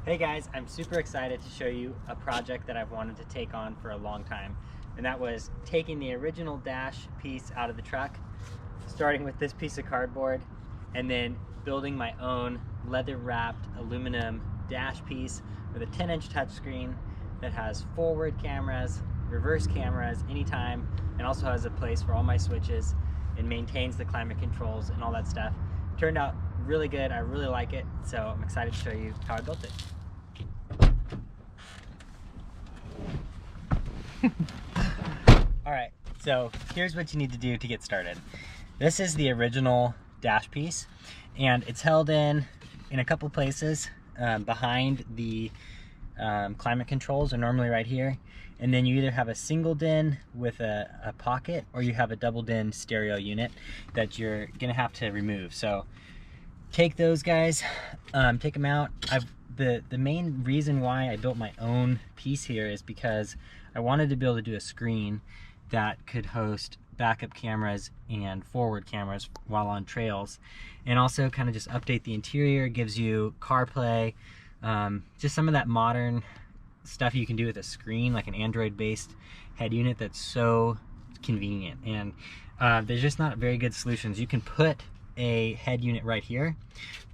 Hey guys, I'm super excited to show you a project that I've wanted to take on for a long time, and that was taking the original dash piece out of the truck, starting with this piece of cardboard, and then building my own leather wrapped aluminum dash piece with a 10-inch touchscreen that has forward cameras, reverse cameras anytime, and also has a place for all my switches and maintains the climate controls and all that stuff. Turned out really good. I really like it, so I'm excited to show you how I built it. All right, so here's what you need to do to get started. This is the original dash piece, and it's held in a couple places behind the climate controls are normally right here, and then you either have a single din with a pocket, or you have a double din stereo unit that you're gonna have to remove. So take those guys, take them out. The main reason why I built my own piece here is because I wanted to be able to do a screen that could host backup cameras and forward cameras while on trails, and also kind of just update the interior. Gives you CarPlay, just some of that modern stuff you can do with a screen, like an Android based head unit that's so convenient. And there's just not very good solutions. You can put a head unit right here,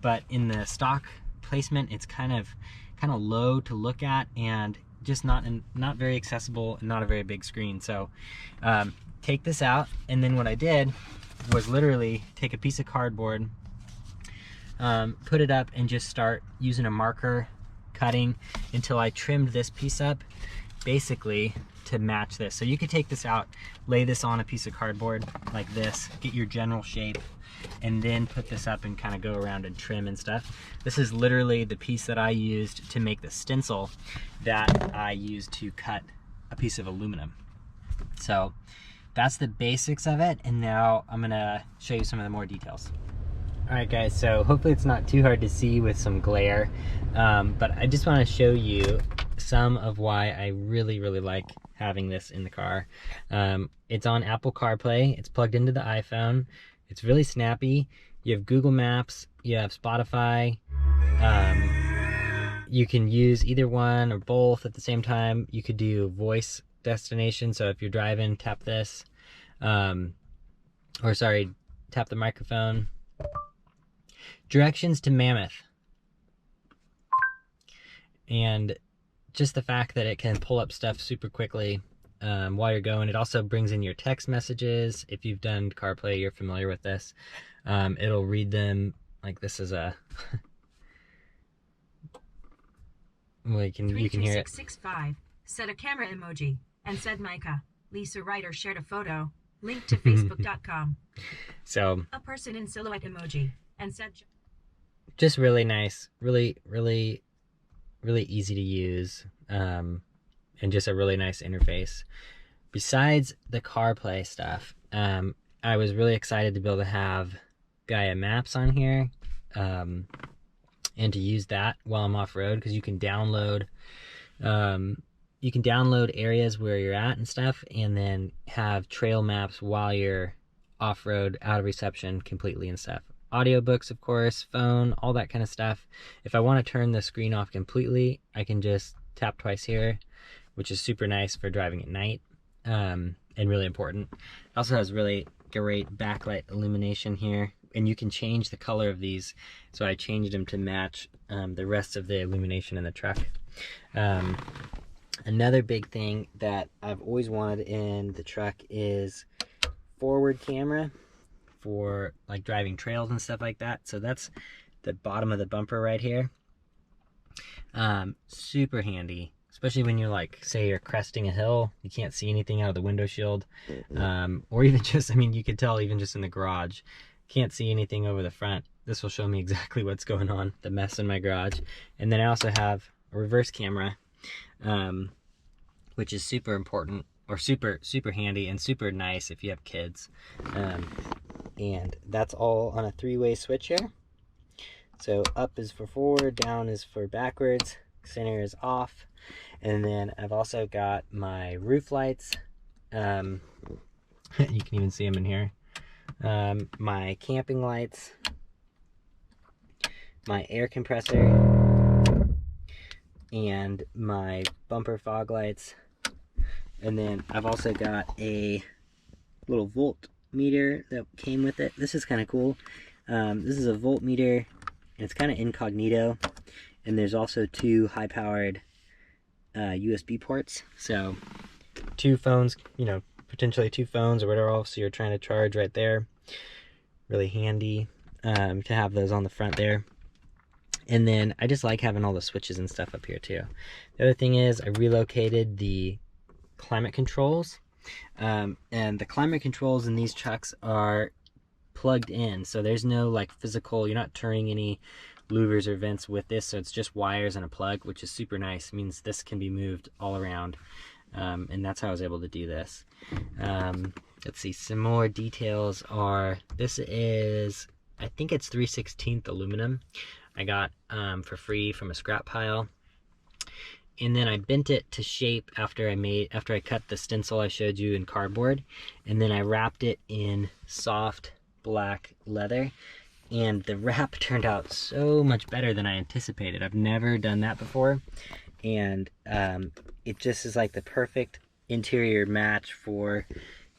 but in the stock placement it's kind of low to look at and just not very accessible and not a very big screen. So take this out, and then what I did was literally take a piece of cardboard, put it up, and just start using a marker cutting until I trimmed this piece up basically to match this. So you could take this out, lay this on a piece of cardboard like this, get your general shape, and then put this up and kind of go around and trim and stuff. This is literally the piece that I used to make the stencil that I used to cut a piece of aluminum. So that's the basics of it, and now I'm gonna show you some of the more details. All right guys, so hopefully it's not too hard to see with some glare, but I just want to show you some of why I really like having this in the car. It's on Apple CarPlay, it's plugged into the iPhone, it's really snappy. You have Google Maps, you have Spotify. You can use either one or both at the same time. You could do voice destination, so if you're driving, tap this, tap the microphone. Directions to Mammoth, and just the fact that it can pull up stuff super quickly while you're going. It also brings in your text messages. If you've done CarPlay, you're familiar with this. It'll read them. Like this is a well, you can hear it. 3665 set a camera emoji and said Micah. Lisa Ryder shared a photo. Link to facebook.com. So a person in silhouette emoji and said just really nice, really easy to use, and just a really nice interface. Besides the CarPlay stuff, I was really excited to be able to have Gaia Maps on here, and to use that while I'm off-road, because you can download areas where you're at and stuff, and then have trail maps while you're off-road, out of reception completely and stuff. Audiobooks, of course, phone, all that kind of stuff. If I want to turn the screen off completely, I can just tap twice here, which is super nice for driving at night, and really important. It also has really great backlight illumination here, and you can change the color of these. So I changed them to match the rest of the illumination in the truck. Another big thing that I've always wanted in the truck is forward camera for like driving trails and stuff like that. So that's the bottom of the bumper right here. Super handy, especially when you're like, say you're cresting a hill, you can't see anything out of the window shield, or even just, I mean, you could tell even just in the garage, can't see anything over the front. This will show me exactly what's going on, the mess in my garage. And then I also have a reverse camera, which is super important, or super handy and super nice if you have kids. And that's all on a 3-way switch here. So up is for forward, down is for backwards, center is off. And then I've also got my roof lights. You can even see them in here. My camping lights, my air compressor, and my bumper fog lights. And then I've also got a little voltmeter that came with it. This is kind of cool. This is a voltmeter, and it's kind of incognito. And there's also 2 high-powered USB ports. So 2 phones, you know, potentially 2 phones or whatever else you're trying to charge right there. Really handy to have those on the front there. And then I just like having all the switches and stuff up here too. The other thing is I relocated the climate controls. And the climate controls in these trucks are plugged in, so there's no like physical, you're not turning any louvers or vents with this, so it's just wires and a plug, which is super nice. It means this can be moved all around, and that's how I was able to do this. Let's see, some more details are, this is, I think it's 3/16 aluminum I got for free from a scrap pile. And then I bent it to shape after I cut the stencil I showed you in cardboard, and then I wrapped it in soft black leather, and the wrap turned out so much better than I anticipated. I've never done that before, and it just is like the perfect interior match for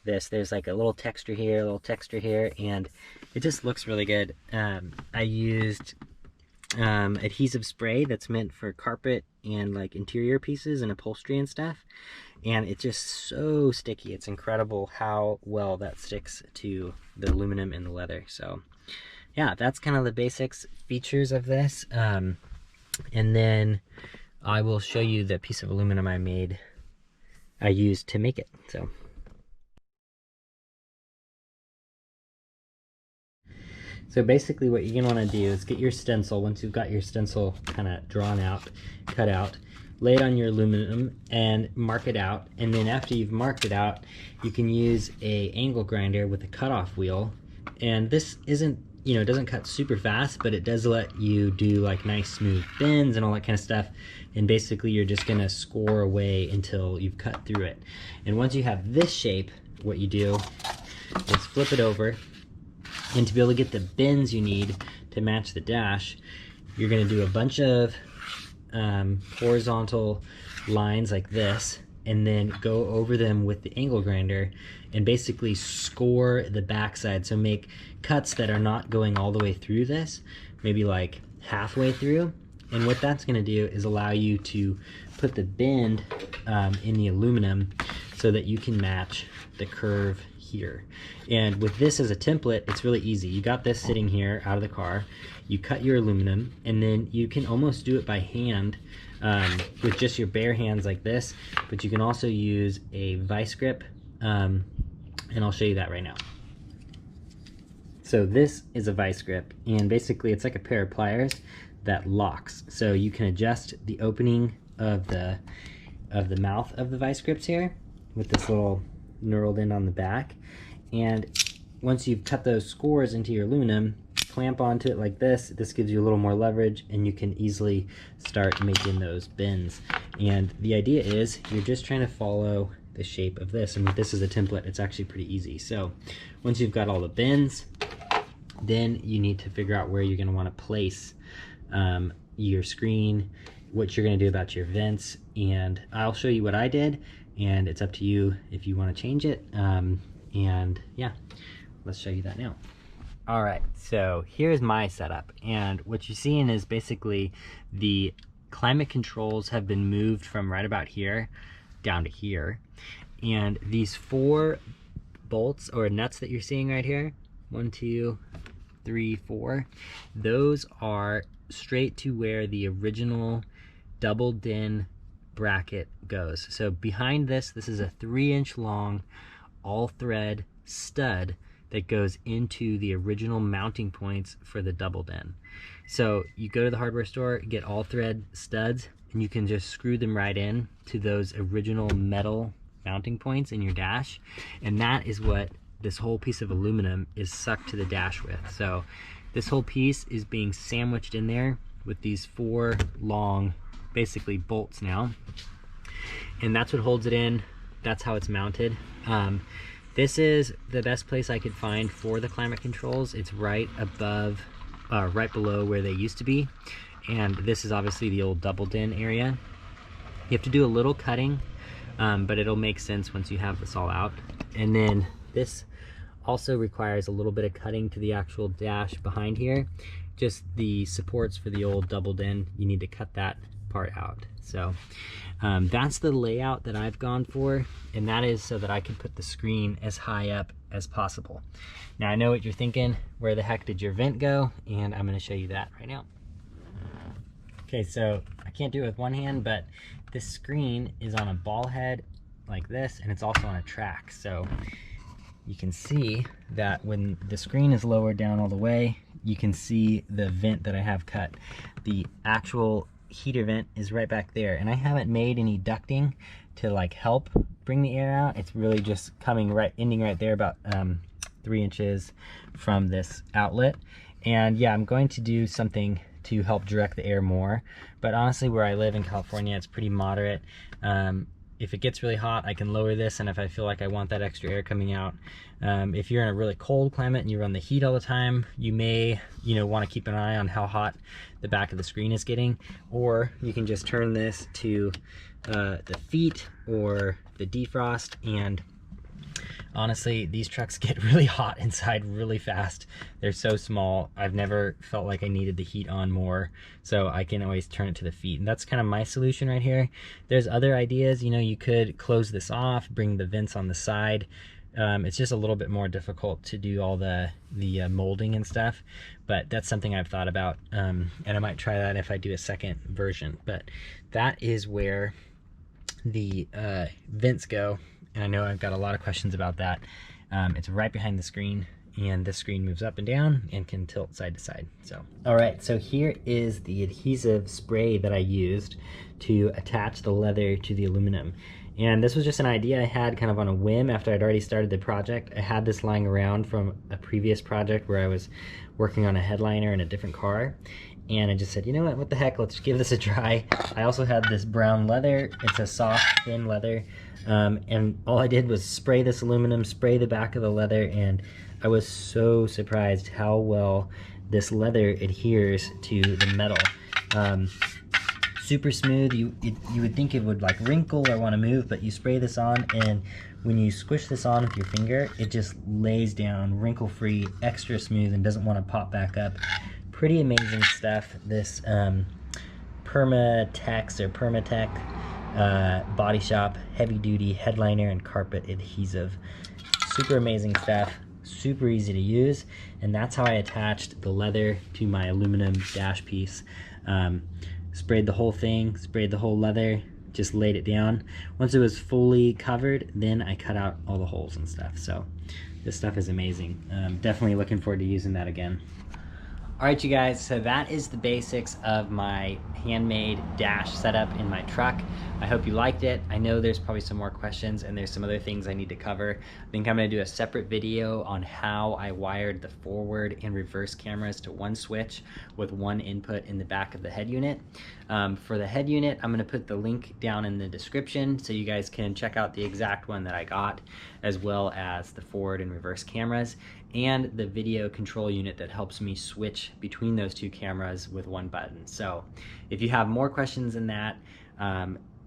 this. There's like a little texture here, a little texture here, and it just looks really good. I used adhesive spray that's meant for carpet and like interior pieces and upholstery and stuff, and it's just so sticky. It's incredible how well that sticks to the aluminum and the leather. So yeah, that's kind of the basics features of this, and then I will show you the piece of aluminum I used to make it. So basically what you're gonna wanna do is get your stencil. Once you've got your stencil kind of drawn out, cut out, lay it on your aluminum and mark it out. And then after you've marked it out, you can use a angle grinder with a cutoff wheel. And this isn't, you know, it doesn't cut super fast, but it does let you do like nice smooth bends and all that kind of stuff. And basically you're just gonna score away until you've cut through it. And once you have this shape, what you do is flip it over. And to be able to get the bends you need to match the dash, you're going to do a bunch of horizontal lines like this, and then go over them with the angle grinder and basically score the backside. So make cuts that are not going all the way through this, maybe like halfway through. And what that's going to do is allow you to put the bend in the aluminum so that you can match the curve here. And with this as a template, it's really easy. You got this sitting here out of the car, you cut your aluminum, and then you can almost do it by hand with just your bare hands like this, but you can also use a vice grip, and I'll show you that right now. So this is a vice grip, and basically it's like a pair of pliers that locks. So you can adjust the opening of the mouth of the vice grips here with this little knurled in on the back, and once you've cut those scores into your aluminum, clamp onto it like this. This gives you a little more leverage, and you can easily start making those bends. And the idea is you're just trying to follow the shape of this, and with this as a template, it's actually pretty easy. So once you've got all the bends, then you need to figure out where you're going to want to place your screen, what you're going to do about your vents, and I'll show you what I did, and it's up to you if you want to change it. And yeah, let's show you that now. All right, so here's my setup, and what you're seeing is basically the climate controls have been moved from right about here down to here, and these 4 bolts or nuts that you're seeing right here, 1, 2, 3, 4, those are straight to where the original double din bracket goes. So behind this is a 3-inch long all thread stud that goes into the original mounting points for the double din. So you go to the hardware store, get all thread studs, and you can just screw them right in to those original metal mounting points in your dash, and that is what this whole piece of aluminum is sucked to the dash with. So this whole piece is being sandwiched in there with these 4 long basically bolts now, and that's what holds it in. That's how it's mounted. This is the best place I could find for the climate controls. It's right above, right below where they used to be, And this is obviously the old double din area. You have to do a little cutting, but it'll make sense once you have this all out. And then this also requires a little bit of cutting to the actual dash behind here. Just the supports for the old double din, you need to cut that part out. So that's the layout that I've gone for, and that is so that I can put the screen as high up as possible. Now I know what you're thinking, where the heck did your vent go? And I'm going to show you that right now. Okay, so I can't do it with one hand, but this screen is on a ball head like this, and it's also on a track. So you can see that when the screen is lowered down all the way, you can see the vent that I have cut. The actual heater vent is right back there, and I haven't made any ducting to like help bring the air out. It's really just coming right, ending right there, about 3 inches from this outlet. And yeah, I'm going to do something to help direct the air more, but honestly, where I live in California, it's pretty moderate. If it gets really hot, I can lower this, and if I feel like I want that extra air coming out. If you're in a really cold climate and you run the heat all the time, you may, want to keep an eye on how hot the back of the screen is getting, or you can just turn this to the feet or the defrost. And honestly, these trucks get really hot inside really fast. They're so small. I've never felt like I needed the heat on more, so I can always turn it to the feet. And that's kind of my solution right here. There's other ideas. You could close this off, bring the vents on the side. It's just a little bit more difficult to do all the molding and stuff, but that's something I've thought about, and I might try that if I do a second version. But that is where the vents go. And I know I've got a lot of questions about that. It's right behind the screen, and this screen moves up and down and can tilt side to side. So, all right, so here is the adhesive spray that I used to attach the leather to the aluminum. And this was just an idea I had kind of on a whim after I'd already started the project. I had this lying around from a previous project where I was working on a headliner in a different car. And I just said, you know what the heck, let's give this a try. I also had this brown leather. It's a soft, thin leather. And all I did was spray this aluminum, spray the back of the leather, and I was so surprised how well this leather adheres to the metal. Super smooth. You would think it would like wrinkle or want to move, but you spray this on, and when you squish this on with your finger, it just lays down wrinkle-free, extra smooth, and doesn't want to pop back up. Pretty amazing stuff. This Permatex or Permatech Body Shop heavy duty headliner and carpet adhesive. Super amazing stuff, super easy to use, and that's how I attached the leather to my aluminum dash piece. Sprayed the whole thing, sprayed the whole leather, just laid it down. Once it was fully covered, then I cut out all the holes and stuff. So this stuff is amazing. Definitely looking forward to using that again. All right, you guys, so that is the basics of my handmade dash setup in my truck. I hope you liked it. I know there's probably some more questions, and there's some other things I need to cover. I think I'm gonna do a separate video on how I wired the forward and reverse cameras to one switch with one input in the back of the head unit. For the head unit, I'm gonna put the link down in the description so you guys can check out the exact one that I got, as well as the forward and reverse cameras, and the video control unit that helps me switch between those two cameras with one button. So if you have more questions than that,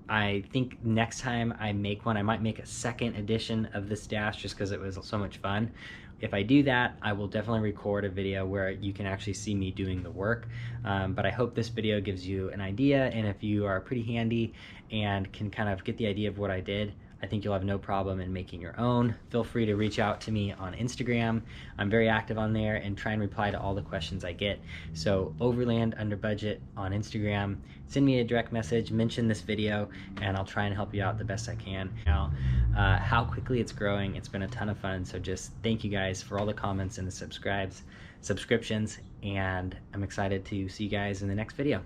I think next time I make one, I might make a second edition of this dash just because it was so much fun. If I do that, I will definitely record a video where you can actually see me doing the work. But I hope this video gives you an idea, and if you are pretty handy and can kind of get the idea of what I did, I think you'll have no problem in making your own. Feel free to reach out to me on Instagram. I'm very active on there and try and reply to all the questions I get. So Overland Under Budget on Instagram. Send me a direct message, mention this video, and I'll try and help you out the best I can. Now, how quickly it's growing, it's been a ton of fun. So just thank you guys for all the comments and the subscriptions, and I'm excited to see you guys in the next video.